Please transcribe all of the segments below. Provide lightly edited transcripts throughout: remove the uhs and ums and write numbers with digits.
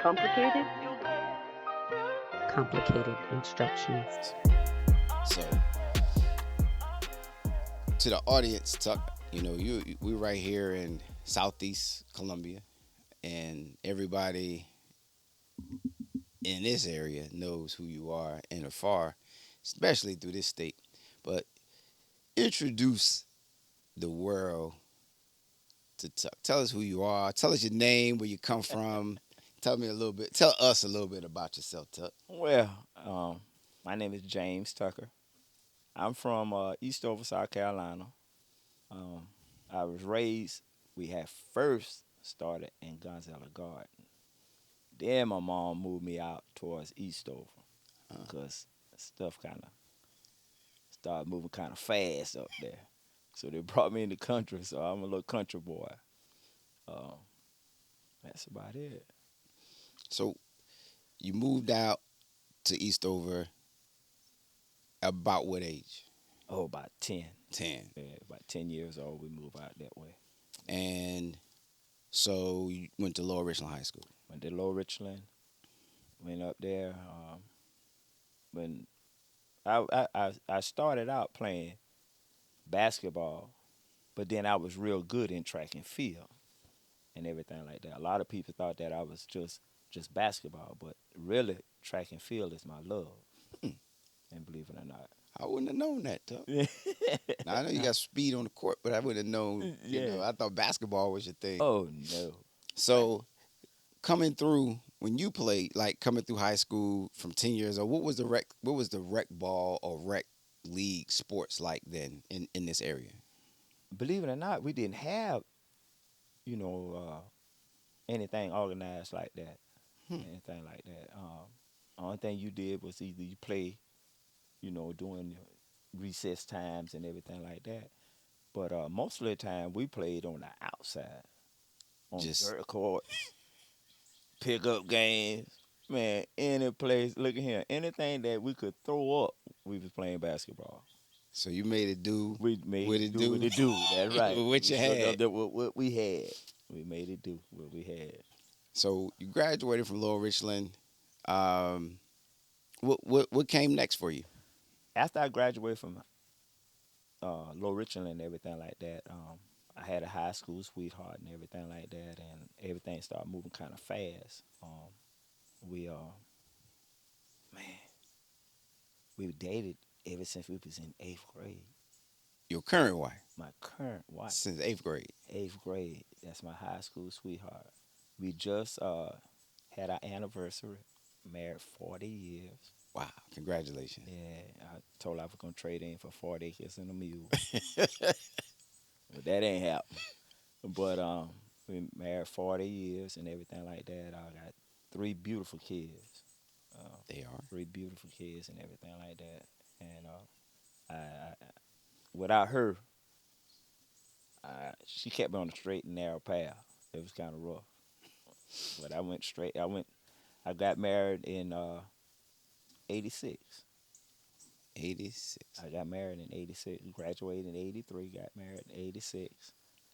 Complicated? Complicated instructions. So to the audience, Tuck, we right here in Southeast Columbia, and everybody in this area knows who you are and afar, especially through this state. But introduce the world to Tuck. Tell us who you are. Tell us your name, where you come from. Tell me a little bit. Tell us a little bit about yourself, Tuck. Well, my name is James Tucker. I'm from Eastover, South Carolina. Um, I was raised, we had first started in Gonzalo Garden. Then my mom moved me out towards Eastover Uh, because stuff kind of started moving kind of fast up there. So they brought me in the country, so I'm a little country boy. Um, that's about it. so you moved out to Eastover about what age? Oh, about 10. 10. Yeah, about 10 years old, we moved out that way. And so you went to Lower Richland High School. Went to Low Richland, went up there. When I started out playing basketball, but then I was real good in track and field and everything like that. A lot of people thought that I was just basketball, but really track and field is my love. Hmm. And believe it or not. I wouldn't have known that, Tuck. Now, I know you got speed on the court, but I wouldn't have known, Yeah. I thought basketball was your thing. Oh no. So coming through when you played, like coming through high school from 10 years old, what was the rec ball or rec league sports like then in this area? Believe it or not, we didn't have, anything organized like that. Hmm. Anything like that. Only thing you did was either you play, during recess times and everything like that. But most of the time we played on the outside, on Just dirt courts, pickup games. Man, any place. Look at here. Anything that we could throw up, we was playing basketball. so you made it do We made what it it do what do it do. That's right. what We you showed had. up that what we had. We made it do what we had. So you graduated from Lower Richland. Um, what came next for you? After I graduated from Low Richland and everything like that, I had a high school sweetheart and everything like that, and everything started moving kind of fast. We man, we dated ever since we was in 8th grade. Your current wife My current wife, since 8th grade. 8th grade. That's my high school sweetheart. We just had our anniversary, married 40 years. Wow, congratulations. Yeah, I told her I was gonna trade in for 40 acres and a mule, but that ain't happening. But we married 40 years and everything like that. I got three beautiful kids, They are. three beautiful kids and everything like that. And without her, she kept me on the straight and narrow path. It was kind of rough, but I went straight. I got married in '86. 86. I got married in '86. Graduated in '83. Got married in '86.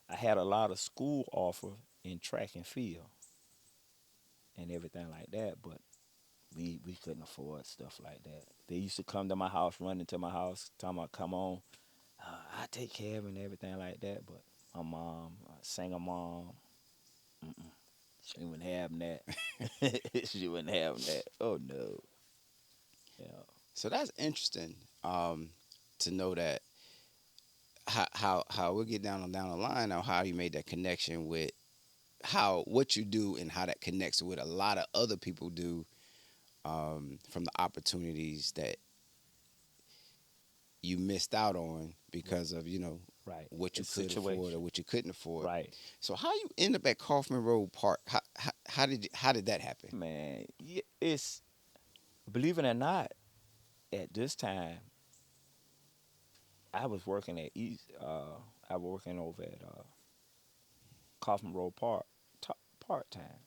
I had a lot of school offers in track and field and everything like that, but we couldn't afford stuff like that. They used to come to my house, run into my house, talking about, come on, I take care of it and everything like that. But my mom, single mom, mm-mm, she wouldn't have that. She wouldn't have that. Oh no. Yeah. So that's interesting to know that how we'll get down the line on how you made that connection with how what you do and how that connects with a lot of other people do from the opportunities that you missed out on because of Right. what The you could afford or situation. what you couldn't afford. Right. So how you end up at Kaufman Road Park? How did that happen? Man, it's, believe it or not, at this time I was working at East. I was working over at Kaufman Road Park part time.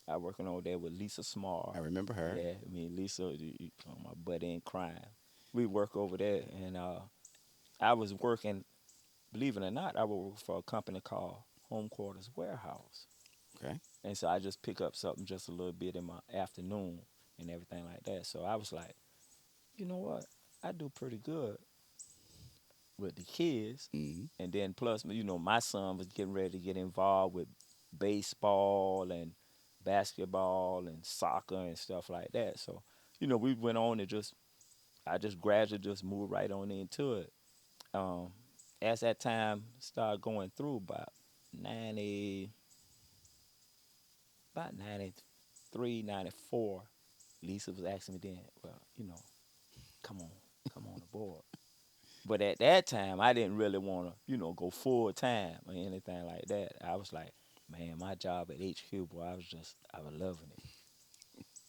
I working over there with Lisa Small. I remember her. Yeah, I mean Lisa, my buddy in crime. We work over there, and I was working. Believe it or not, I was working for a company called Home Quarters Warehouse. Okay. And so I just pick up something just a little bit in my afternoon and everything like that. So I was like, you know what? I do pretty good with the kids. Hmm. And then plus, my son was getting ready to get involved with baseball and basketball and soccer and stuff like that. So, we went on and I just gradually just moved right on into it. Um, as that time started going through, 90, about 93, 94, Lisa was asking me then, well, come on, come on aboard. But at that time, I didn't really want to, go full time or anything like that. I was like, man, my job at HQ, boy, I was loving it.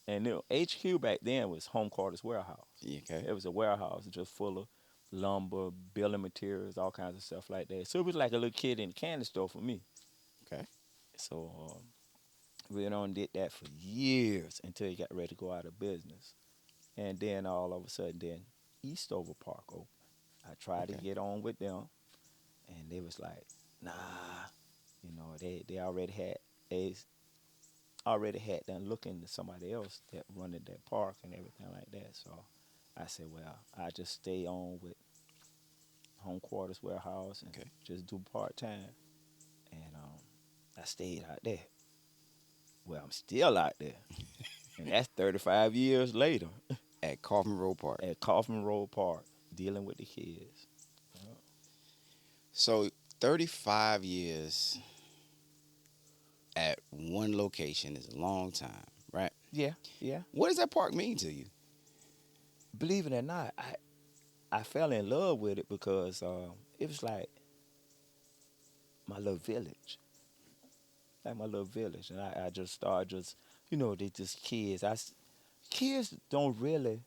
And HQ back then was home quarters warehouse. Okay. It was a warehouse just full of lumber, building materials, all kinds of stuff like that. So it was like a little kid in a candy store for me. Okay. So we went on and did that for years until he got ready to go out of business. And then all of a sudden, then Eastover Park opened. I tried to Okay. get on with them, and they was like, nah, they already had done looking to somebody else that running that park and everything like that. So I said, well, I just stay on with home quarters warehouse and Okay. just do part time. And I stayed out there. Well, I'm still out there, and that's 35 years later At Coffin Road Park. at Kaufman Road Park, dealing with the kids. So 35 years at one location is a long time, right? Yeah, yeah. What does that park mean to you? Believe it or not, I fell in love with it because it was like my little village, and I just started they just kids. Kids don't really.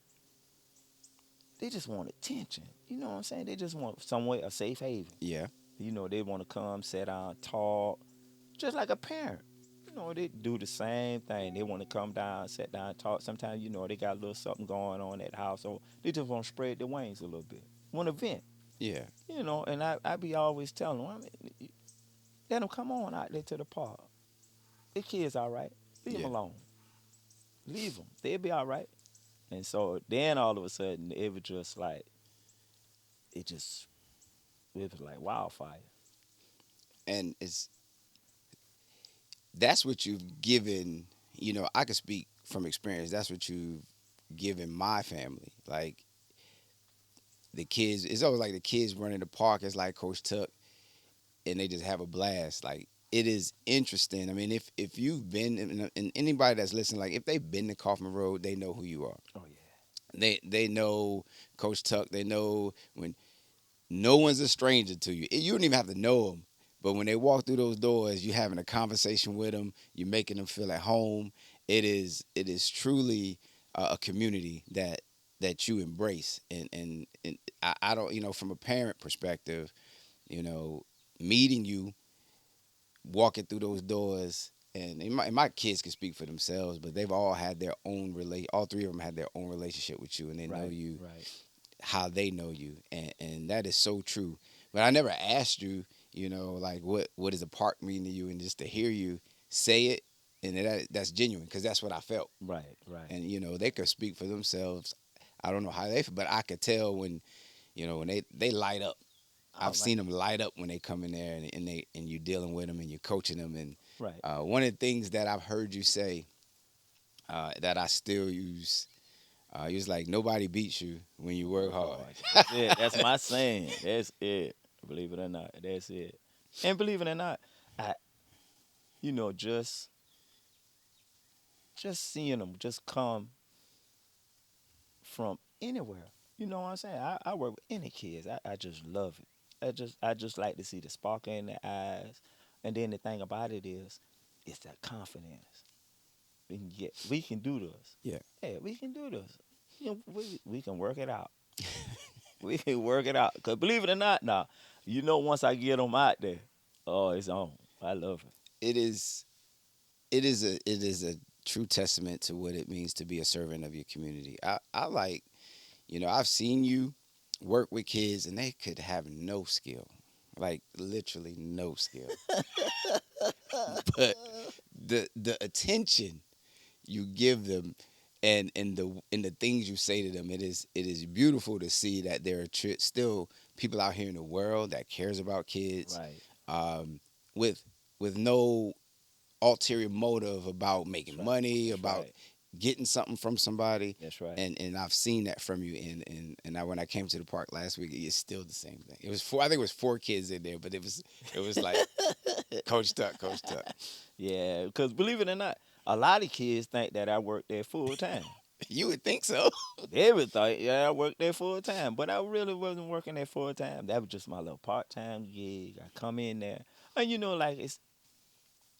They just want attention. You know what I'm saying? They just want somewhere a safe haven. Yeah. They want to come, sit down, talk, just like a parent. They do the same thing. They want to come down, sit down, talk. Sometimes, they got a little something going on at the house, so they just want to spread their wings a little bit, want to vent. Yeah. And I be always telling them, let them come on out there to the park. The kids all right. Leave Yeah. them alone. Leave them. They'll be all right. And so then all of a sudden, it was just like, it was like wildfire. And that's what you've given, I can speak from experience. That's what you've given my family. Like the kids, it's always like the kids running the park. It's like Coach Tuck, and they just have a blast. Like it is interesting. I mean, if you've been, and anybody that's listening, like if they've been to Kaufman Road, they know who you are. Oh, yeah. They know Coach Tuck. They know when no one's a stranger to you. You don't even have to know them. But when they walk through those doors, you're having a conversation with them. You're making them feel at home. It is truly a community that you embrace. And I don't, from a parent perspective, you know, meeting you, walking through those doors, and my kids can speak for themselves, but they've all had their own all three of them had their own relationship with you, and they know Right, you right. how they know you, and that is so true. But I never asked you, like what does a park mean to you, and just to hear you say it, and that's genuine because that's what I felt. Right, right. And they could speak for themselves. I don't know how they feel, but I could tell when when they light up. Oh, I've seen them light up when they come in there, and you're dealing with them and you're coaching them. And right. one of the things that I've heard you say that I still use, you was like, nobody beats you when you work hard. That's it. That's my saying. That's it. Believe it or not, that's it. And believe it or not, I, just seeing them just come from anywhere. You know what I'm saying? I work with any kids. I just love it. I just like to see the sparkle in their eyes. And then the thing about it is, it's that confidence. We can do this. Yeah. Hey, we can do this. We can work it out. We can work it out. Cause believe it or not, now, once I get them out there, oh, it's on. I love it. It is a true testament to what it means to be a servant of your community. I like, I've seen you work with kids and they could have no skill, like literally no skill, but the attention you give them, and the things you say to them, it is beautiful to see that there are still people out here in the world that cares about kids, Right. um, with no ulterior motive about That's making right. money, That's about right. getting something from somebody. That's right. And I've seen that from you. And when I came to the park last week, it's still the same thing. It was four. I think it was four kids in there, but it was like Coach Tuck, Coach Tuck. Yeah, because believe it or not, a lot of kids think that I work there full time. You would think so. They would think, yeah, I work there full time, but I really wasn't working there full time. That was just my little part time gig. I come in there, and like it's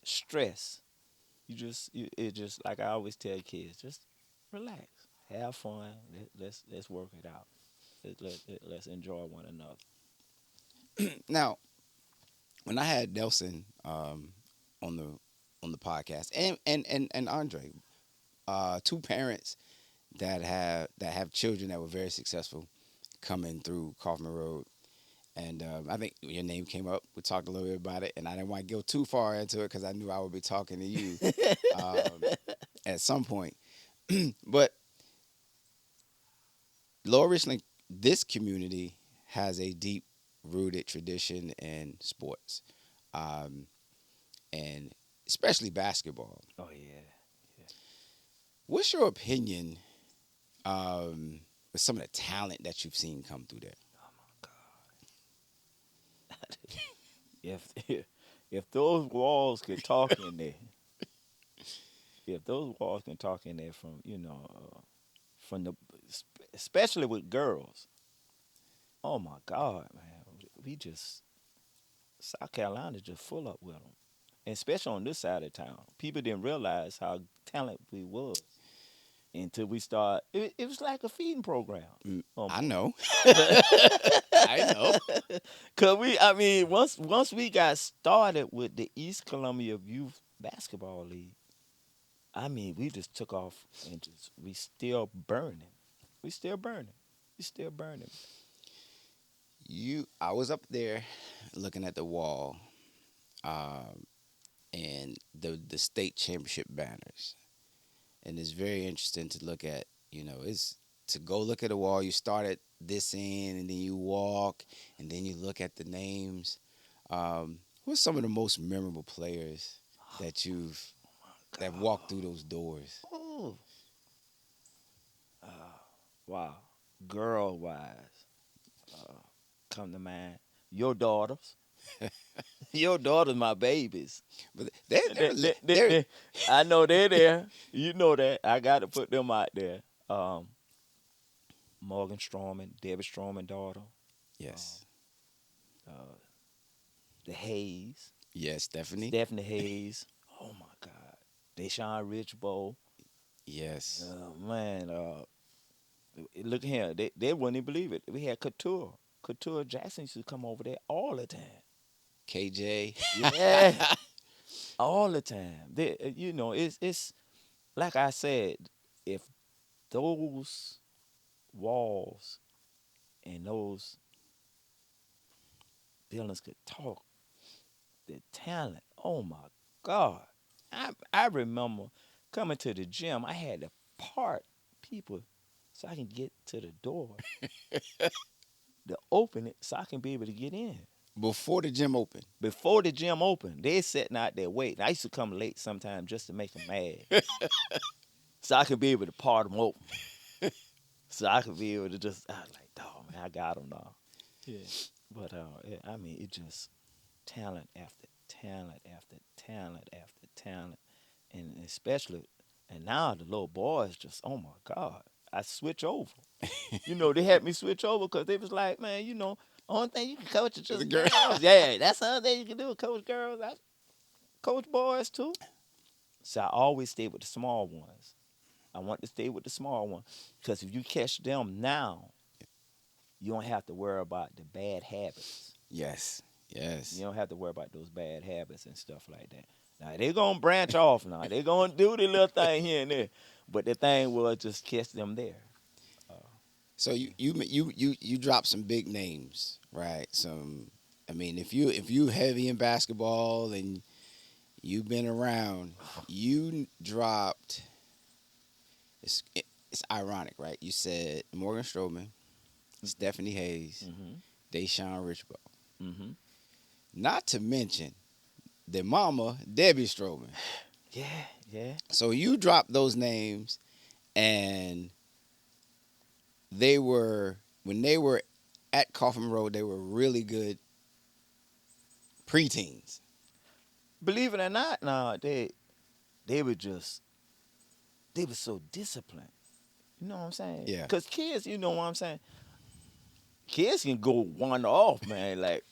stress. It just like I always tell kids, just relax, have fun. Let's work it out. Let's enjoy one another. Now, when I had Nelson on the podcast, and Andre, two parents that have children that were very successful coming through Kaufman Road. And I think your name came up. We talked a little bit about it, and I didn't want to go too far into it because I knew I would be talking to you um, at some point. But Lower Richland, this community has a deep rooted tradition in sports, um, and especially basketball. Oh yeah. What's your opinion with some of the talent that you've seen come through there? If if those walls could talk in there, if those walls can talk in there from the especially with girls. Oh my God, man, we just South Carolina just full up with them, and especially on this side of town. People didn't realize how talented we was until we start. It was like a feeding program. I know. I know. Cause once we got started with the East Columbia Youth Basketball League, we just took off and we still burning. We still burning. We still burning. I was up there looking at the wall, um, and the state championship banners, and it's very interesting to look at. It's to go look at the wall. You start at this end, and then you walk, and then you look at the names. Who's some of the most memorable players that that walked through those doors? Oh, wow. Girl wise, come to mind. Your daughters. Your daughters, my babies. But I know they're there. You know that. I got to put them out there. Morgan Stroman, Debbie Stroman daughter, yes, the Hayes, yes, Stephanie, Stephanie Hayes. Oh my God, Deshaun Richbow. yes, Man, look here. They wouldn't even believe it. We had Couture. Couture Jackson used to come over there all the time. KJ. Yeah, all the time. It's like I said. If those walls and those buildings could talk, the talent. Oh my God. I remember coming to the gym, I had to part people so I can get to the door to open it so I can be able to get in. Before the gym opened. Before the gym opened, they sitting out there waiting. I used to come late sometimes just to make them mad. So I could be able to part them open. So I could be able to I was like, dog, man, I got them now. Yeah. But, it just talent after talent after talent after talent. And especially, and now the little boys just, oh my God, I switch over. They had me switch over because they was like, man, only thing you can coach is just The girl. girls. Yeah, that's the only thing you can do, coach girls. I coach boys too. So I always stay with the small ones. I want to stay with the small one because if you catch them now, you don't have to worry about the bad habits. Yes, yes. You don't have to worry about those bad habits and stuff like that. Now they're gonna branch off. Now they're gonna do the little thing here and there, but the thing was just catch them there. So you drop some big names, right? If you heavy in basketball and You've been around. You dropped. It's ironic, right? You said Morgan Strowman, Stephanie Hayes, Mm-hmm. Deshaun Richbow. Mm-hmm. Not to mention the mama, Debbie Strowman. Yeah, yeah. So you dropped those names, and they were when they were at Coffin Road, they were really good preteens. Believe it or not, no, they were just they were so disciplined. You know what I'm saying? Yeah. Cause kids, you know what I'm saying. Kids can go one off, man. Like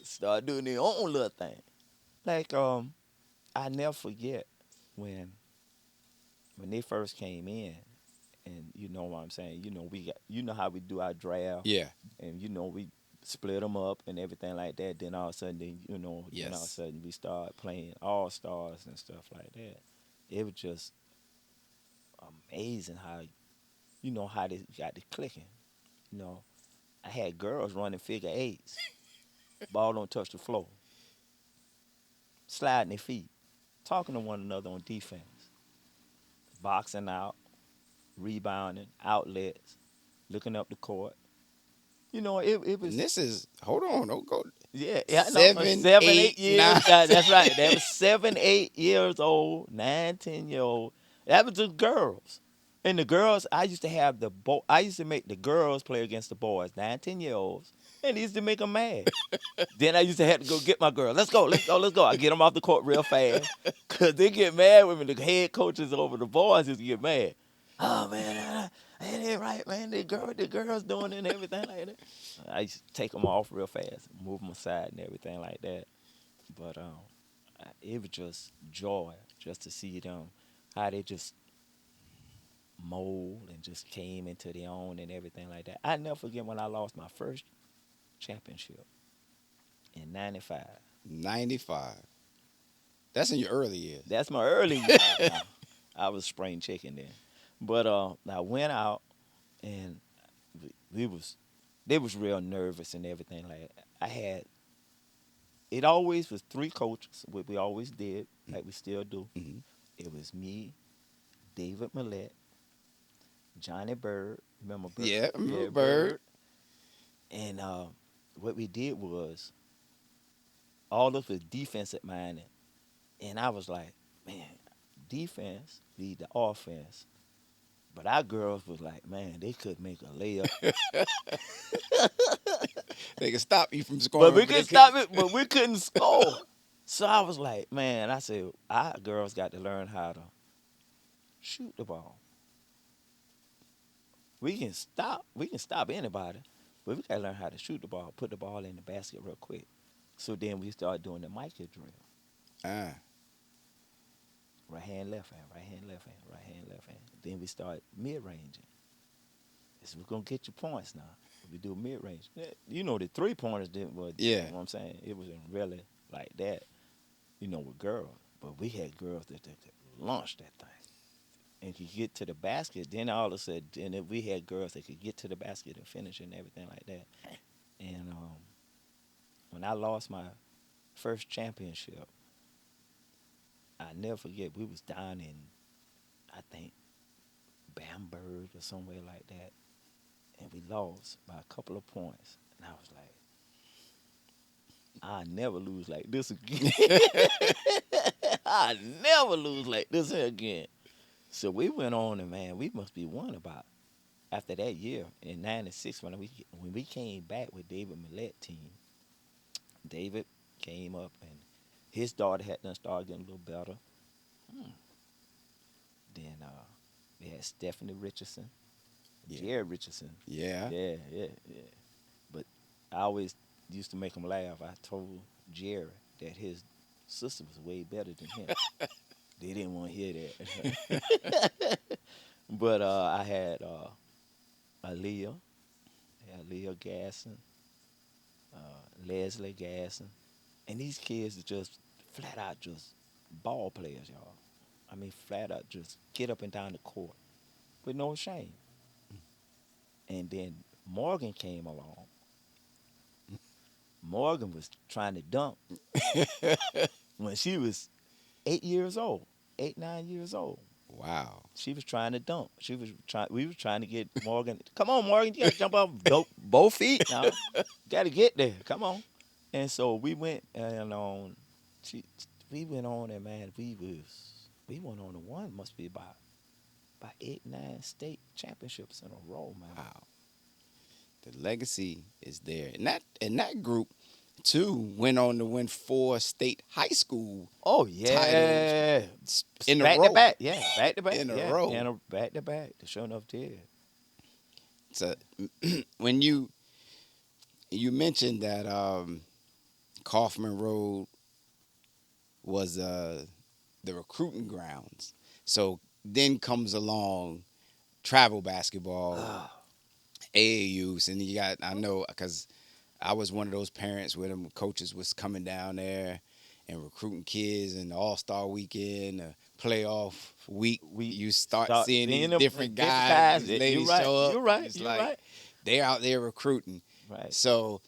start doing their own little thing. Like I never forget when they first came in, and you know what I'm saying. You know we got how we do our draft, Yeah. and we split them up and everything like that. Then all of a sudden, then all of a Yes. sudden we start playing all stars and stuff like that. It was just amazing how how they got it clicking. You know, I had girls running figure eights, ball don't touch the floor, sliding their feet, talking to one another on defense, boxing out, rebounding, outlets, looking up the court. You know, it was And this is hold on, don't go. yeah, I know. 7, 7, 8, 8 years. 9. That's right. They was 7, 8 years old, 9, 10 year old. That was just girls. And the girls, I used to have I used to make the girls play against the boys, 9, 10 year olds, and it used to make them mad. Then I used to have to go get my girl. Let's go, let's go, let's go. I get them off the court real fast because they get mad with me. The head coaches over the boys used to get mad. Oh man, ain't it right, man? The girls doing it and everything like that. I used to take them off real fast, move them aside and everything like that. But it was just joy just to see them how they just mold and just came into their own and everything like that. I never forget when I lost my first championship in '95. 95. That's in your early years. That's my early years. Now. I was spring chicken then, but I went out and they was real nervous and everything like that. I had it always was 3 coaches, what we always did, like we still do. Mhm. It was me, David Millett, Johnny Bird. Remember Bird? Yeah, I remember Bird. And what we did was all of the defensive minded, and I was like, man, defense lead the offense. But our girls was like, man, they could make a layup. They can stop you from scoring. But we they could stop it, but we couldn't score. So I was like, man, I said, our girls got to learn how to shoot the ball. We can stop anybody, but we gotta learn how to shoot the ball, put the ball in the basket real quick. So then we started doing the Micah drill. Ah, Right hand, left hand, right hand, left hand, right hand, left hand. Then we start mid-ranging. So we're going to get your points now. We do mid-range. You know, the 3-pointers didn't, Yeah. You know what I'm saying? It wasn't really like that, with girls. But we had girls that launched that thing and could get to the basket. Then all of a sudden, then we had girls that could get to the basket and finish and everything like that. And when I lost my first championship, I never forget, we was down in, I think, Bamberg or somewhere like that, and we lost by a couple of points. And I was like, I'll never lose like this again. I'll never lose like this again. So we went on, and man, we must be won about, after that year, in '96, when we came back with David Millett team, David came up, and his daughter had done started getting a little better. Then we had Stephanie Richardson, Yeah. Jerry Richardson. yeah. Yeah. But I always used to make him laugh. I told Jerry that his sister was way better than him. They didn't want to hear that. But I had Aaliyah Gasson, Leslie Gasson. And these kids are just flat out just ball players, y'all. I mean, flat out just get up and down the court with no shame. And then Morgan came along. Morgan was trying to dunk when she was 8 years old, 8, 9 years old. Wow. She was trying to dunk. We was trying to get Morgan. Come on, Morgan, you gotta jump off both feet now. Gotta get there. Come on. And so we went and she we went on and man, we went on to one, must be about 8, 9 state championships in a row, man. Wow. The legacy is there. And that group too went on to win 4 state high school Oh yeah. in a back row. to back, yeah, back to back. In a yeah, row. back to back. They sure enough did. So when you mentioned that Kaufman Road was the recruiting grounds. So then comes along travel basketball, AAUs, and you got, I know because I was one of those parents where them coaches was coming down there and recruiting kids, and the All-Star weekend, playoff week, you start seeing these them different different guys, guys. these ladies You're right, show up. you're right, It's you're like right. they're out there recruiting. Right. So,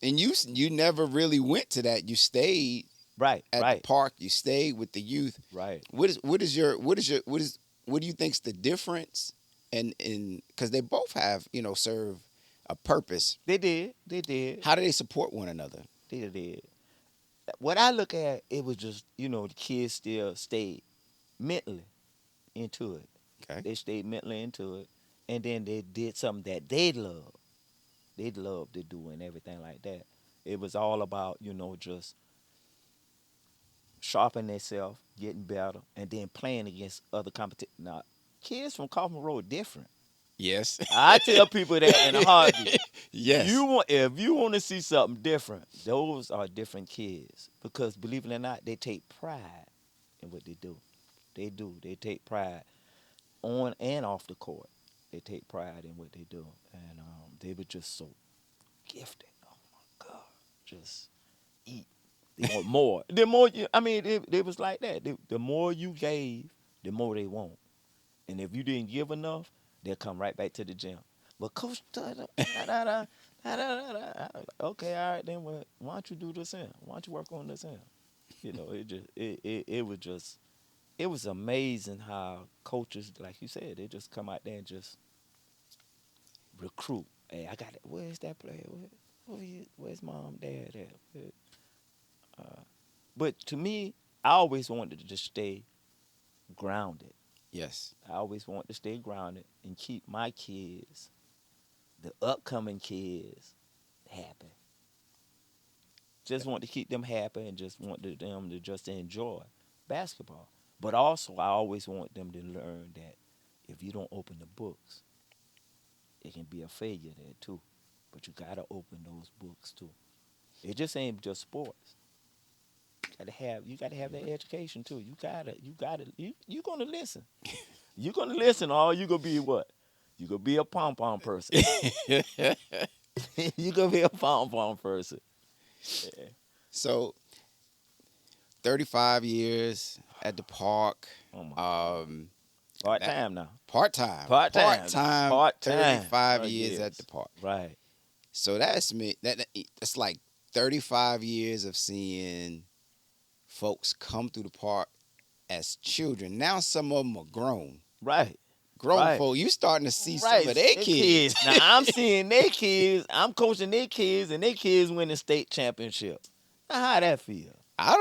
and you never really went to that. You stayed Right. at right. the park. You stayed with the youth. Right. What do you think's the difference? And because they both have serve a purpose. They did. They did. How do they support one another? They did. What I look at, it was just, the kids still stayed mentally into it. Okay. They stayed mentally into it. And then they did something that they loved. They loved to do and everything like that. It was all about, just sharpening themselves, getting better, and then playing against other competition. Now, kids from Kaufman Road different. Yes. I tell people that in a heartbeat. Yes. If you want to see something different, those are different kids. Because believe it or not, they take pride in what they do. They do. They take pride on and off the court. They take pride in what they do. And they were just so gifted. Oh my God. Just eat. They want more. The more it was like that. The more you gave, the more they want. And if you didn't give enough, they'll come right back to the gym. But coach, okay, all right, then why don't you do this here? Why don't you work on this here? It was amazing how coaches, like you said, they just come out there and just recruit. Hey, I got it. Where's that player? Where's mom, dad at? But to me, I always wanted to just stay grounded. Yes. I always want to stay grounded and keep my kids, the upcoming kids, happy. Just want to keep them happy and just want them to just enjoy basketball. But also, I always want them to learn that if you don't open the books, it can be a failure there too. But you gotta open those books too. It just ain't just sports. You gotta have that education too. You're gonna listen. You're gonna listen, or you gonna be what? You gonna be a pom-pom person. You gonna be a pom-pom person. Yeah. So 35 years at the park. Oh my Part-time now. Part-time. Part-time. Part-time. Part-time. 35 Oh, years yes. at the park. Right. So that's like 35 years of seeing folks come through the park as children. Now some of them are grown. Right. Grown Right. folk. You starting to see Right. some of their kids. Now I'm seeing their kids. I'm coaching their kids, and their kids winning state championships. Now how that feel?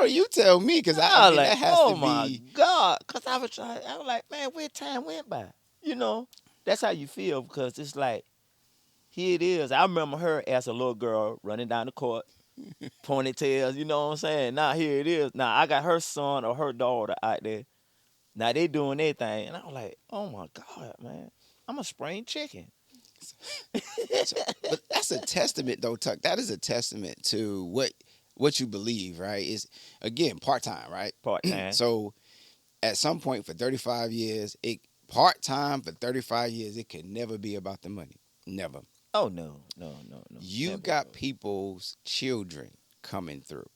You tell me, because I was that like, has oh to my be. God, because I was like, man, where time went by? That's how you feel, because it's like, here it is. I remember her as a little girl running down the court, ponytails, you know what I'm saying? Now here it is. Now I got her son or her daughter out there. Now they doing their thing. And I was like, oh my God, man, I'm a spring chicken. But that's a testament, though, Tuck. That is a testament to what you believe, right? Is again part-time, right? Part-time. So at some point for 35 years, part-time for 35 years, it could never be about the money. Never. Oh, no. You Never. got people's children coming through,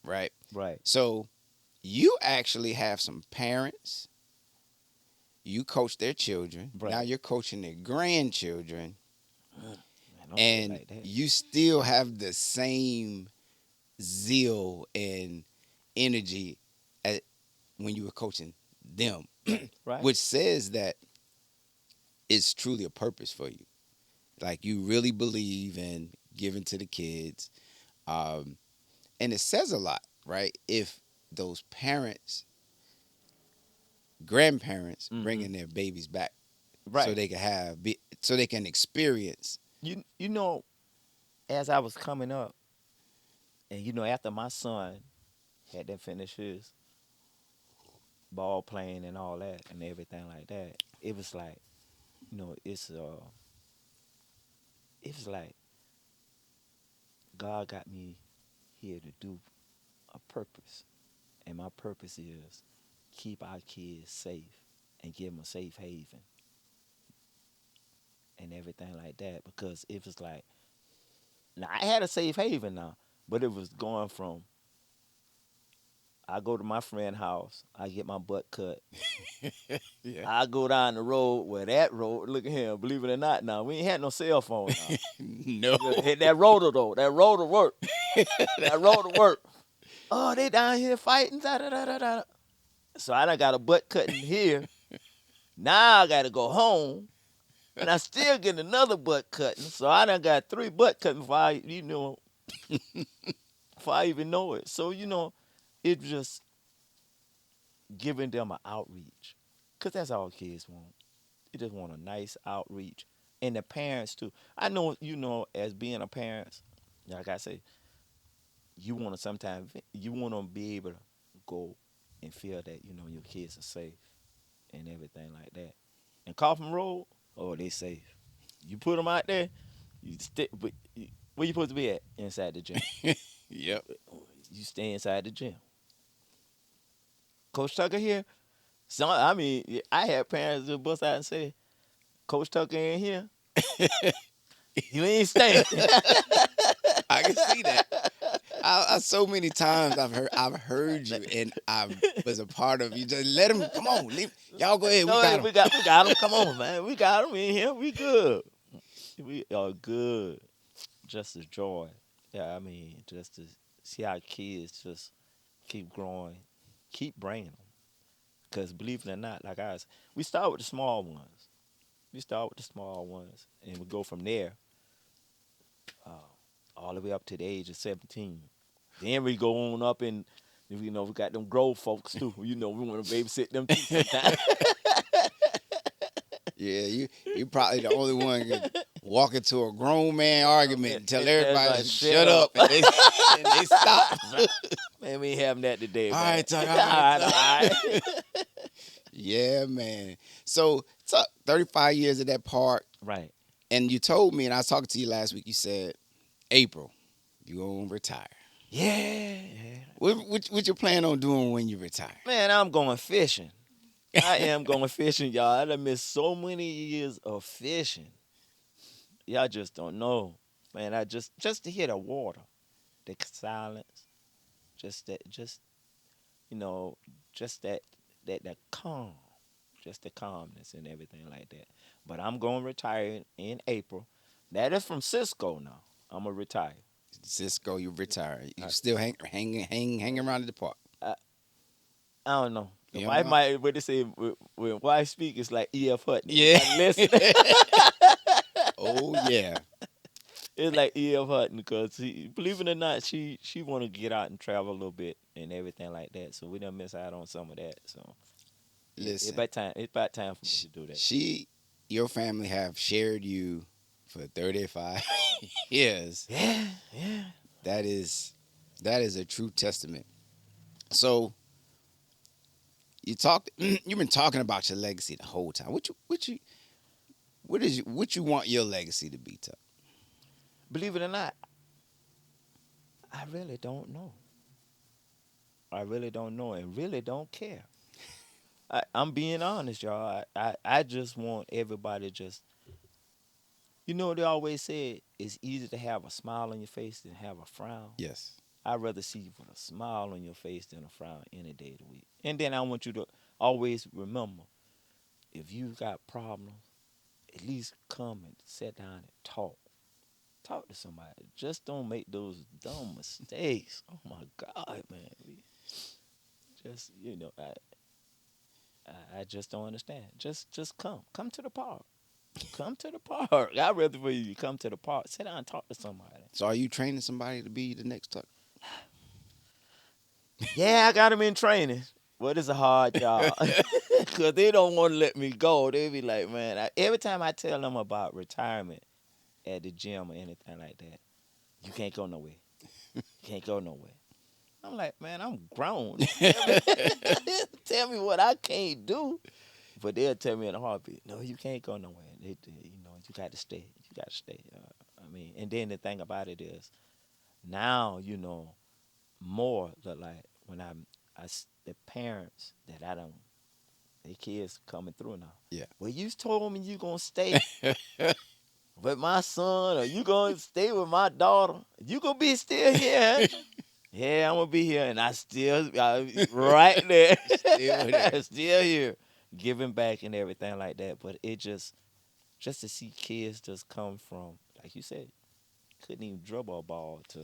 right? Right. So you actually have some parents. You coach their children. Right. Now you're coaching their grandchildren. Man, don't And say it like that. you still have the same zeal and energy when you were coaching them, Right. which says that it's truly a purpose for you. Like you really believe in giving to the kids, um, and it says a lot, right? If those parents, grandparents, Mm-hmm. bringing their babies back so Right. they can so they can experience. You know, as I was coming up, and after my son had to finish his ball playing and all that and everything like that, it was like, it was like God got me here to do a purpose, and my purpose is keep our kids safe and give them a safe haven and everything like that. Because it was like, now I had a safe haven now, but it was going from I go to my friend's house, I get my butt cut. Yeah. I go down the road where that road, look at him, believe it or not, now we ain't had no cell phone now. No. Hit that rotor though, that rotor work. That rotor work. Oh, they down here fighting. Da, da, da, da, da. So I done got a butt cutting here. Now I gotta go home. And I still get another butt cutting. So I done got 3 butt cutting before I even know it. So, it just giving them an outreach. Because that's all kids want. They just want a nice outreach. And the parents too. I know, as being a parent, like I say, you want to be able to go and feel that, your kids are safe and everything like that. And Coffin Road, oh, they safe. You put them out there, you stick. But where you supposed to be at? Inside the gym. Yep. You stay inside the gym. Coach Tucker here. I mean, I had parents that bust out and say, "Coach Tucker in here. You ain't staying." I can see that. So many times I've heard you, and I was a part of you. Just let them come on, leave. Y'all go ahead. We No, got them. we got them. Come on, man. We got them in here. We good. We are good. Just a joy. Yeah, I mean, just to see our kids just keep growing, keep bringing them. Because believe it or not, like we start with the small ones. We start with the small ones, and we go from there uh, all the way up to the age of 17. Then we go on up and, we got them grown folks too. We want to babysit them too sometimes. Yeah, you probably the only one can walk into a grown man argument and tell And that's everybody like, to shut up, and they stop. Man, we ain't having that today, All man. right, Tuck, all all right, right, all right. Yeah, man. So, Tuck, 35 years at that park, Right. and you told me, and I was talking to you last week. You said April, you gonna retire. Yeah. What you plan on doing when you retire? Man, I'm going fishing. I am going fishing, y'all. I done missed so many years of fishing. Y'all just don't know. Man, I just to hear the water, the silence, just that you know, just that calm, just the calmness and everything like that. But I'm going to retire in April. That is from Cisco now. I'm gonna retire. Cisco, you retire. You I, still hang around at the park. I, I don't know. The You wife know? might what they say when wife speak, it's like E.F. Hutton. Yeah. Listen. Oh yeah. It's like E.F. Hutton because believe it or not, she want to get out and travel a little bit and everything like that. So we don't miss out on some of that. So it's Listen, about time. It's about time for me to do that. your family have shared you for 35 years. Yeah, yeah. That is a true testament. So you've been talking about your legacy the whole time. What you want your legacy to be, Tuck? Believe it or not, I really don't know. I really don't know and really don't care. I'm being honest, y'all. I just want everybody just, they always say it's easy to have a smile on your face than have a frown. Yes. I'd rather see you with a smile on your face than a frown any day of the week. And then I want you to always remember, if you got problems, at least come and sit down and talk. Talk to somebody. Just don't make those dumb mistakes. Oh my God, man. Just I just don't understand. Just come to the park. Come to the park. I'd rather for you to come to the park. Sit down and talk to somebody. So are you training somebody to be the next Tuck? Yeah, I got him in training. But it's a hard job because they don't want to let me go. They be like, man, every time I tell them about retirement at the gym or anything like that, you can't go nowhere. You can't go nowhere. I'm like, man, I'm grown. Tell me what I can't do. But they'll tell me in a heartbeat, no, you can't go nowhere. You got to stay. You got to stay. I mean, and then the thing about it is, now more look like when the parents that I don't, their kids coming through now. Yeah. Well, you told me you gonna stay with my son, or you gonna stay with my daughter. You gonna be still here? Yeah, I'm gonna be here, and I right there, Still there. still here, giving back and everything like that. But it just to see kids just come from, like you said, couldn't even dribble a ball to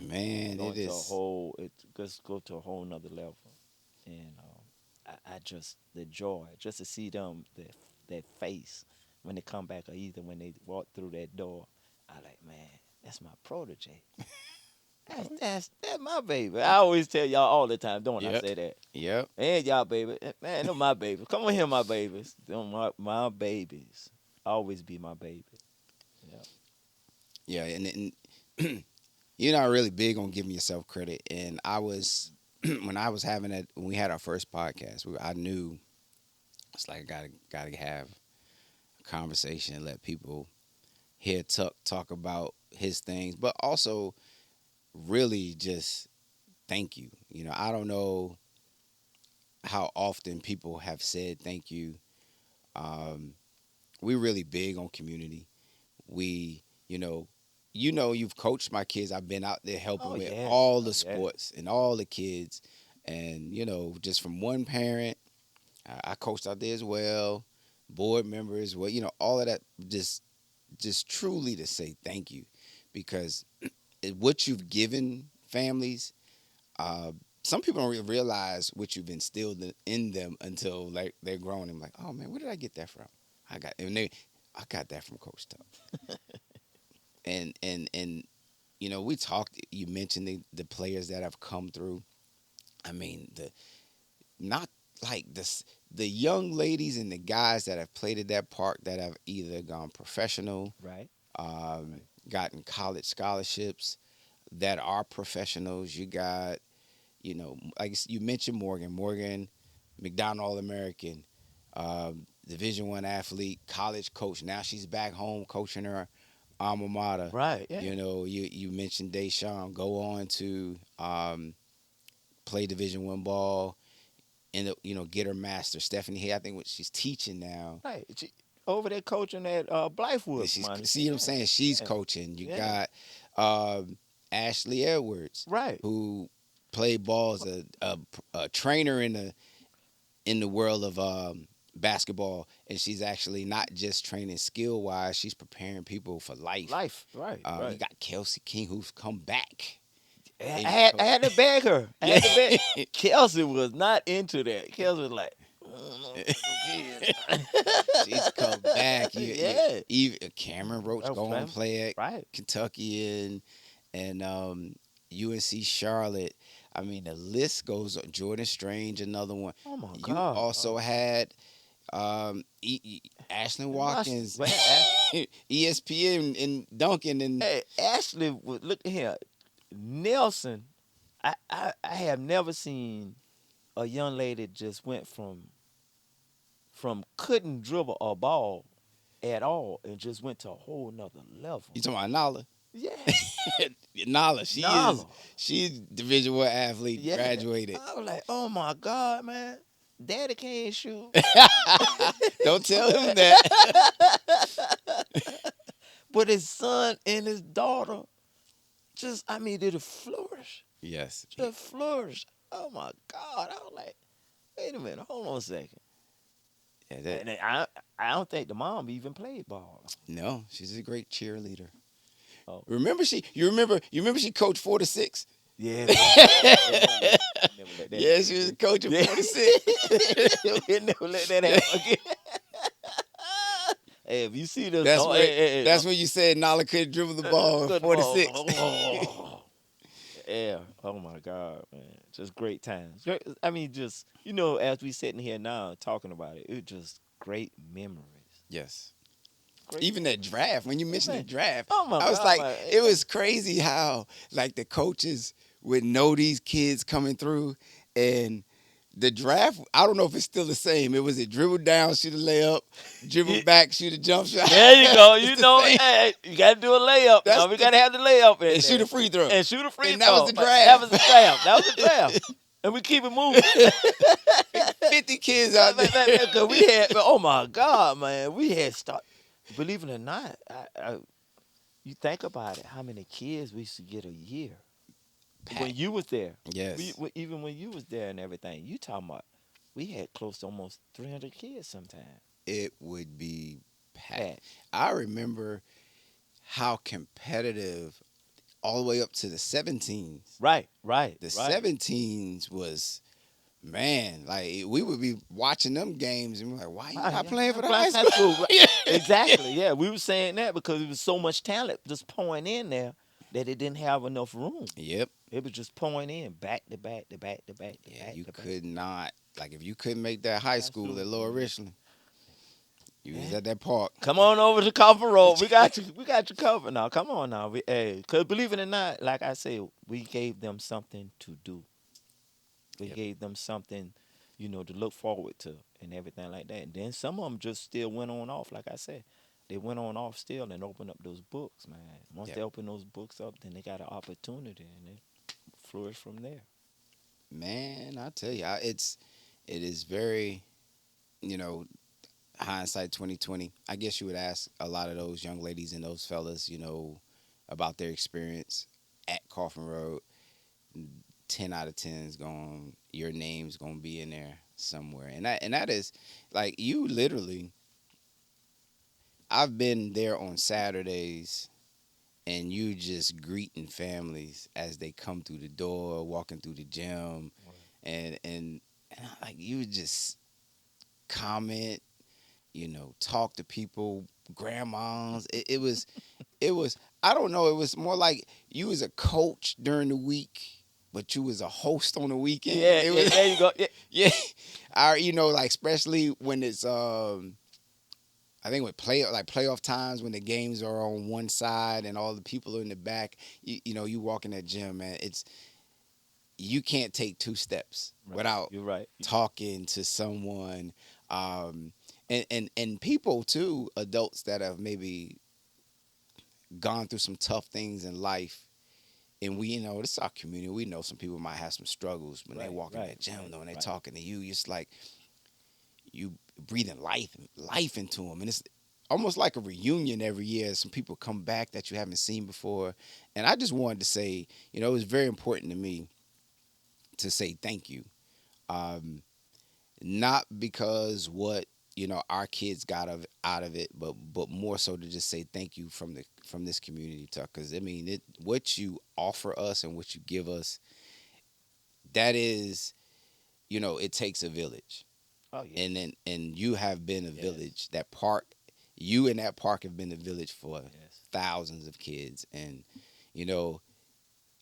Man, going it to a is. it just go to a whole nother level, and I just the joy just to see them their face when they come back, or either when they walk through that door, I like, man, that's my protege. That's my baby. I always tell y'all all the time, don't I Yep. say that? Yep. And y'all baby, man, they're my baby. Come on here, my babies. Them my babies. Always be my baby. Yeah. Yeah, and you're not really big on giving yourself credit. And I was when I was having that when we had our first podcast, I knew it's like I gotta have a conversation and let people hear Tuck talk about his things, but also really just thank you. You know, I don't know how often people have said thank you. Um, we really big on community. We, you've coached my kids. I've been out there helping Oh with yeah. all Oh the yeah. sports and all the kids, and just from one parent, I coached out there as well. Board members, well, all of that. Just truly to say thank you, because what you've given families, uh, some people don't realize what you've instilled in them until like they're grown and like, oh man, where did I get that from? I got that from Coach Tuck. And we talked. You mentioned the players that have come through. I mean, not like this. The young ladies and the guys that have played at that park that have either gone professional, Right. gotten college scholarships, that are professionals. You got, like you mentioned Morgan McDonald All-American, Division One athlete, college coach. Now she's back home coaching her alma mater. Right. Yeah. You mentioned Deshawn, go on to play Division One ball and get her master. Stephanie Hay, I think what she's teaching now. Right. Over there coaching at Blythewood. See what I'm saying? She's Yeah. coaching. You Yeah. got Ashley Edwards, Right. who played ball as a trainer in the world of basketball, and she's actually not just training skill wise; she's preparing people for life. Life. Right. You Right. got Kelsey King, who's come back. I had to beg her. I had to beg. Kelsey was not into that. Kelsey was like, She's come back. Yeah. Even Cameron Roach Oh, going to play at right. Kentucky and UNC Charlotte. I mean, the list goes on. Jordan Strange, another one. Oh my You God. also had Ashlyn Watkins, Well, ESPN and Duncan and hey, Ashley, look at here. Nelson, I have never seen a young lady just went from couldn't dribble a ball at all and just went to a whole nother level. you talking about Nala? Yeah. Nala, Nala. she's Division One athlete, Yeah. graduated. I was like, oh my God, man. Daddy can't shoot. Don't tell him that. But his son and his daughter did it flourish. Yes. Just flourish. Oh my God. I was like, wait a minute, hold on a second. Yeah, And I don't think the mom even played ball. no, she's a great cheerleader. Oh. You remember she coached 4 to 6? Yeah, never let that Yeah, happen she was again. coaching Yeah. 46. We never let that happen again. Hey, if you see this, That's don't. when Hey, that's when you said Nala couldn't dribble the ball in good 46. ball. Yeah. Oh my God, man. Just great times. I mean, just as we sitting here now talking about it, it just great memories. Yes. Great Even that memories. draft, when you Yeah, mentioned the man. draft, Oh my I was God, like, man. it was crazy how like the coaches would know these kids coming through, and the draft, I don't know if it's still the same. It was a dribble down, shoot a layup, dribble Yeah, back, shoot a jump shot. there you go. It's You the know, same. hey, you got to do a layup That's now. We the got to have the layup in and shoot there a free throw. and shoot a free And that was throw. the But that draft. was the draft. That was the draft. And we keep it moving. 50 kids out there. Because we had, oh my God, man, we had start. Believe it or not, you think about it, how many kids we used to get a year when Packed. you was there. Yes. Even when you was there and everything, you talking about we had close to almost 300 kids sometimes. It would be packed. Packed. I remember how competitive all the way up to the 17s. Right, right, The right. 17s was, man, like we would be watching them games and we're like, why you not Yeah, playing yeah, for the Black high High school? School. Exactly. Yeah, we were saying that because there was so much talent just pouring in there that it didn't have enough room. Yep. It was just pouring in back to back to back to back to Yeah, back you to back. could not, like if you couldn't make that high High school school. at Lower Richland, you was Yeah. at that park. Come on over to Coffin Road. We got you. We got you covered now. Come on now. Cause believe it or not, like I said, we gave them something to do. We Yep. gave them something, to look forward to and everything like that. And then some of them just still went on off. Like I said, they went on off still and opened up those books, man. Once Yep. they open those books up, then they got an opportunity and they flourish from there. Man, I tell you, it is very, you know, hindsight 2020. I guess you would ask a lot of those young ladies and those fellas, about their experience at Coffin Road. 10 out of 10 is going, your name's going to be in there somewhere. And that is like you literally, I've been there on Saturdays and you just greeting families as they come through the door, walking through the gym, and like you just comment, talk to people, grandmas. It was I don't know, it was more like you was a coach during the week, but you was a host on the weekend. Yeah, It yeah, was there you go. Yeah. yeah. Like especially when it's I think with playoff times when the games are on one side and all the people are in the back, you walk in that gym, man, you can't take two steps Right. without You're right. talking to someone, and people too, adults that have maybe gone through some tough things in life. And this is our community. We know some people might have some struggles when they Right, walk in right, that gym, right, though, and they right. talking to you. It's like you breathing life into them, and it's almost like a reunion every year. Some people come back that you haven't seen before, and I just wanted to say, it was very important to me to say thank you. Um, Not because what our kids got out of it, but more so to just say thank you from this community, Tuck. Because I mean, what you offer us and what you give us, that is, it takes a village, Oh yeah. and you have been a Yes. village. That park, you and that park have been a village for Yes. thousands of kids, and you know,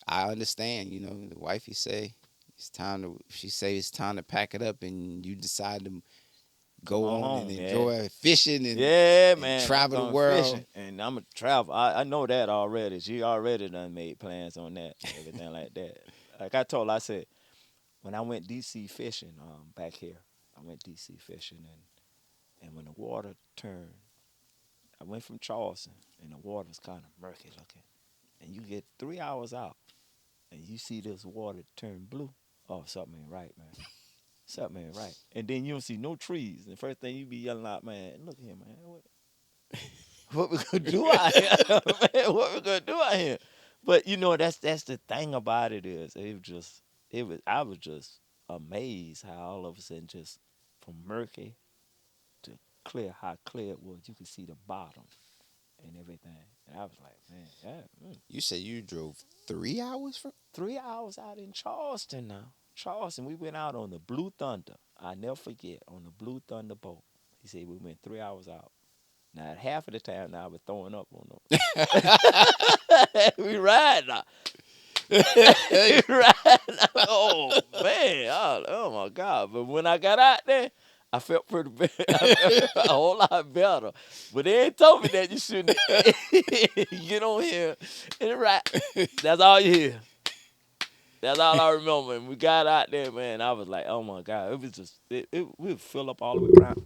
I understand. The wifey say it's time to. She say it's time to pack it up, and you decide to Come go on on and home, yeah. enjoy fishing Yeah, and man. I'm travel the going world. fishing, and I'm a travel. I know that already. She already done made plans on that, everything like that. Like I told her, I said when I went DC fishing, back here, I went DC fishing, and when the water turned, I went from Charleston, and the water was kind of murky looking, and you get 3 hours out, and you see this water turn blue. Oh, something ain't right, man. Something ain't right. And then you don't see no trees. And first thing you be yelling out, man, look here, man. What we gonna do out here? Man, what we gonna do out here? But that's the thing about it is I was just amazed how all of a sudden just from murky to clear, how clear it was. You could see the bottom and everything. And I was like, man, You said you drove 3 hours for? 3 hours out in Charleston now. Charleston, we went out on the Blue Thunder. I never forget, on the Blue Thunder boat. He said we went 3 hours out. Now, half of the time now, I was throwing up on them. We ride now. We ride now. Oh, man. Oh, my God. But when I got out there, I felt pretty bad. A whole lot better. But they ain't told me that you shouldn't get on here and ride. That's all you hear. That's all I remember. And we got out there, man. I was like, oh my God. It was just, we would fill up all the way around.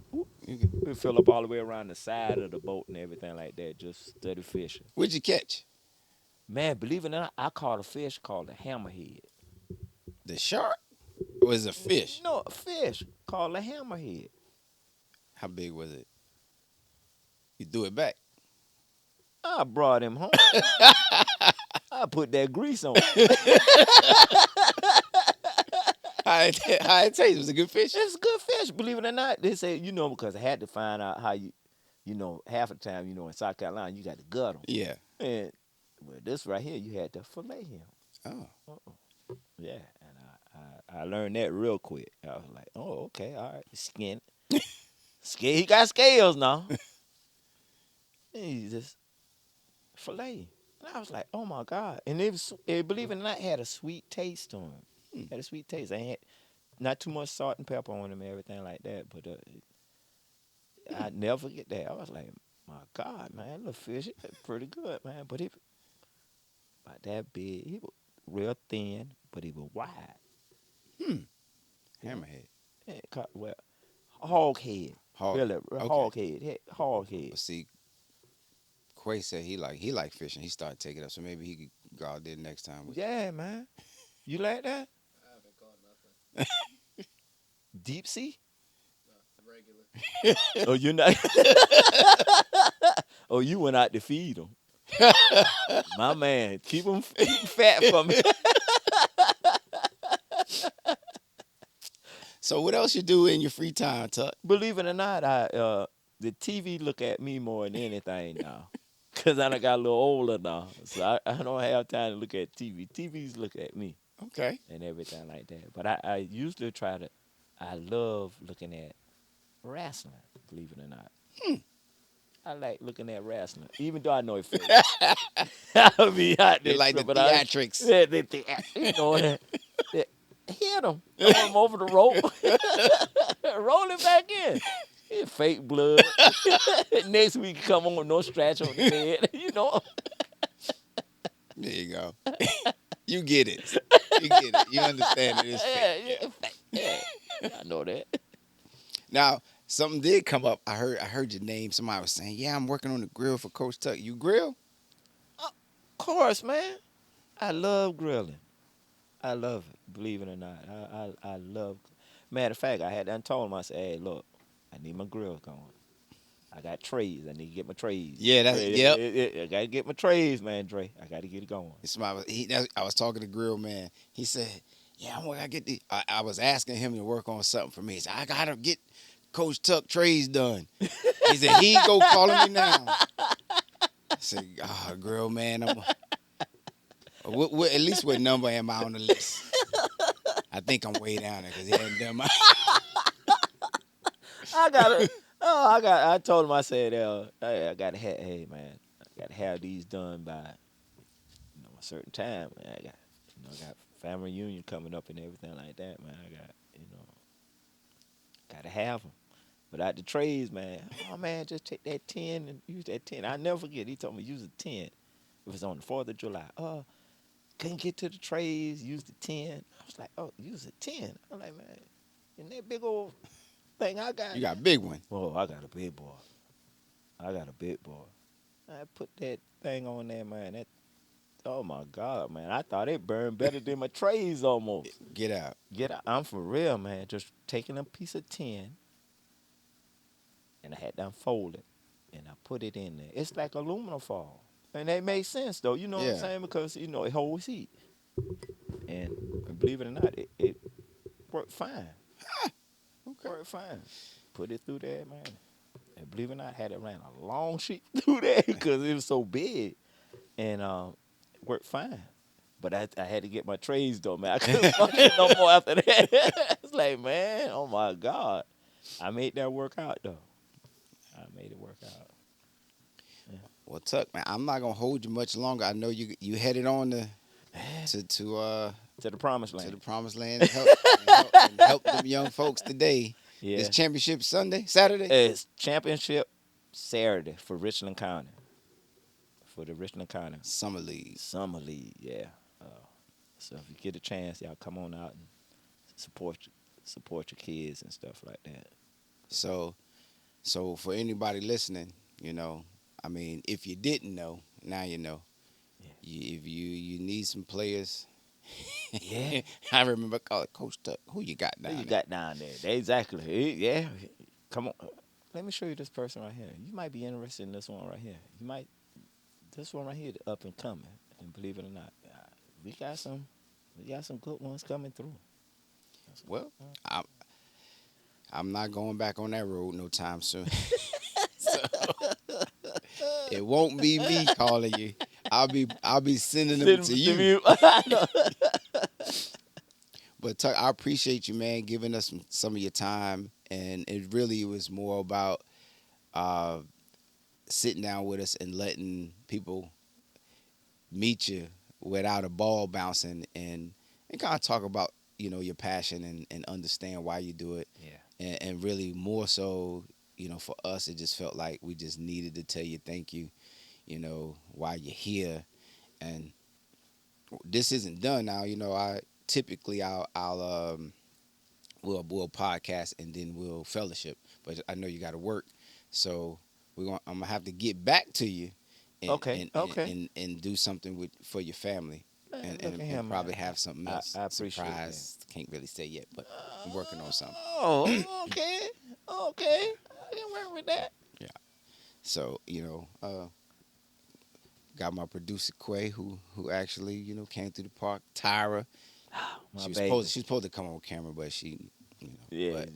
We would fill up all the way around the side of the boat and everything like that, just steady fishing. What'd you catch? Man, believe it or not, I caught a fish called a hammerhead. The shark? Or was it a fish? No, a fish called a hammerhead. How big was it? You threw it back. I brought him home. I put that grease on. How it taste? Was it a good fish? It's a good fish, believe it or not. They say, because I had to find out how half the time, in South Carolina, you got to gut them. Yeah. And this right here, you had to fillet him. Oh. Yeah, and I learned that real quick. I was like, oh, okay, all right. Skin. He got scales now. And he just fillet. And I was like, oh, my God. And believe it or not, had a sweet taste to him. Had a sweet taste. I had not too much salt and pepper on him and everything like that. But I never forget that. I was like, my God, man, little fish, it was pretty good, man. But he about that big. He was real thin, but he was wide. Hammerhead. Yeah, well, hog head. Really, okay. hog head. Hog head. Well, see, Quay said he like fishing. He started taking it up, so maybe he could go out there next time. Yeah, man. You like that? I haven't caught nothing. Deep sea? Regular. Oh, you're not. Oh, you went out to feed them. My man, keep them fat for me. So what else you do in your free time, Tuck? Believe it or not, the TV look at me more than anything now. Because I done got a little older now. So I don't have time to look at TV. TVs look at me Okay. and everything like that. But I usually I love looking at wrestling, believe it or not. I like looking at wrestling, even though I know it fake. I'll be out there. You like the but theatrics. Hit him. Throw him over the rope. Roll it back in. It's fake blood. Next week, come on, no scratch on the head. There you go. You get it. You get it. You understand it. It's fake. Yeah, I know that. Now, something did come up. I heard your name. Somebody was saying, "Yeah, I'm working on the grill for Coach Tuck." You grill? Of course, man. I love grilling. I love it. Believe it or not, I love. Matter of fact, I had done told him. I said, "Hey, look, I need my grill going. I got trays. I need to get my trays. Yeah, I gotta get my trays, man, Dre. I gotta get it going." I was talking to Grill Man. He said, "Yeah, I gotta get the." I was asking him to work on something for me. He said, "I gotta get Coach Tuck trays done." He said, "He go calling me now." I said, Grill Man, at least what number am I on the list? I think I'm way down there because he hadn't done my. I told him, I said, hey, I gotta have, hey man, I gotta have these done by a certain time. Man. I got family reunion coming up and everything like that, man. I got, gotta have them. Without the trays, man. Oh man, just take that 10 and use that 10. I never forget. He told me use a 10. It was on the 4th of July. Couldn't get to the trays, use the 10. I was like, oh, use a 10. I'm like, man, in that big old thing I got. You got a big one. Oh, I got a big boy. I put that thing on there, man. Oh my God, man. I thought it burned better than my trays almost. Get out. I'm for real, man. Just taking a piece of tin and I had to unfold it and I put it in there. It's like aluminum foil. And that made sense though, you know what I'm saying? Because, it holds heat. And believe it or not, it worked fine. Okay. Worked fine. Put it through there, man. And believe it or not, I had it ran a long sheet through there because it was so big. And it worked fine. But I had to get my trades though, man. I couldn't function no more after that. It's like, man, oh my God. I made that work out though. I made it work out. Well, Tuck, man, I'm not gonna hold you much longer. I know you headed on to To the promised to land. the promised land and help them young folks today. Yeah. It's championship Saturday. It's championship Saturday for Richland County. For the Richland County Summer League. Summer League, yeah. So if you get a chance, y'all come on out and support your kids and stuff like that. So for anybody listening, I mean, if you didn't know, now you know. Yeah. If you need some players, Yeah. I remember calling Coach Tuck. Who you got down Who you there? got down there? Exactly. Yeah. Come on. Let me show you this person right here. You might be interested in this one right here. This one right here, up and coming. And believe it or not, we got some good ones coming through. Well, I'm not going back on that road no time soon. So, it won't be me calling you. I'll be sending them to you. But Tuck, I appreciate you, man, giving us some of your time, and it really was more about sitting down with us and letting people meet you without a ball bouncing, and kind of talk about your passion and understand why you do it. Yeah. And really more so, for us, it just felt like we just needed to tell you thank you, while you're here. And this isn't done now. I typically we'll podcast and then we'll fellowship, but I know you got to work, so I'm gonna have to get back to you. And, Okay. and do something for your family. Man, And look at him, probably man. have something else. I appreciate surprise. Can't really say yet, but I'm working on something. Oh, okay. I can work with that. So got my producer Quay, who actually came through the park. Tyra, My she was baby. supposed to come on camera, but she Yeah, but,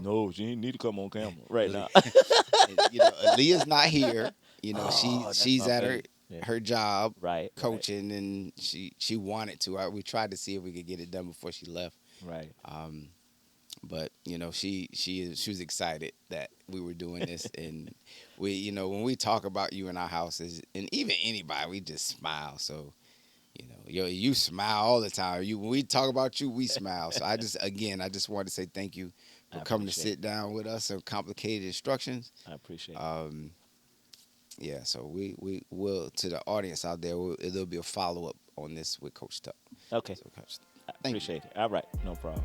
no, she didn't need to come on camera right now. Aaliyah's not here. Oh, that's she's my at baby. Yeah. her job Right, coaching, and she wanted to. We tried to see if we could get it done before she left. Right. But she was excited that we were doing this, and we when we talk about you in our houses, and even anybody, we just smile. So you smile all the time. When we talk about you, we smile. So I just wanted to say thank you for I coming to appreciate sit down with us on Complicated Instructions. I appreciate it. Yeah, so we will, to the audience out there, there'll be a follow up on this with Coach Tuck. Okay. So, Coach, I thank you. appreciate it. All right. No problem.